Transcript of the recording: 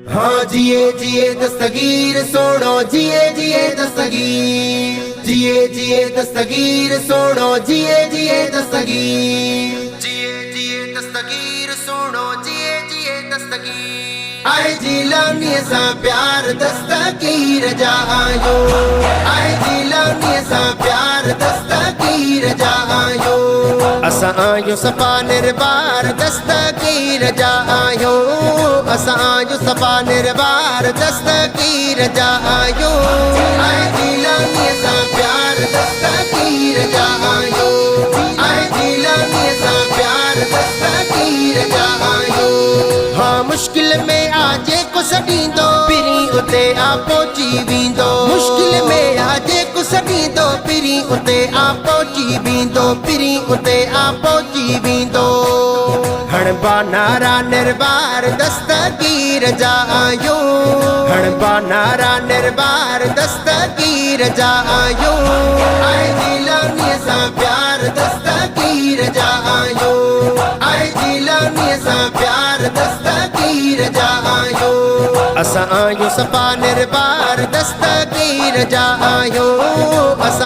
हाँ जिए जिए दस्तगीर सोनो जिए जिए दस्तगीर जिए जिए दस्तगीर सोनो जिए जिए दस्तगीर जिए जिए दस्तगीर सोनो जिए जिए दस्तगीर आए जिलानी सा प्यार दस्तगीर जायो आए जिलानी सा प्यार दस्तगीर जायो असा आयो सपा निर्बार दस्तगीर जायो असा आयो सपा निर्बार दस्तगीर जायो आए जिलानी सा प्यार दस्तगीर जायो आए जिलानी सा प्यार दस्तगीर जायो हाँ मुश्किल में आजे को सडींदो पिरी उते आपो जीवींदो मुश्किल में आजे को सडींदो पिरी उते आपो जीवींदो पिरी उते आपो जीवींदो हणबा नारा निर्बार दस्तगीर जायो हणबा नारा निर्बार दस्तगीर जायो आए जिलानी सा प्यार दस्तगीर जायो आए जिलानी सा प्यार दस्तगीर जायो असा आयो सपा निर्बार दस्तगीर जायो असा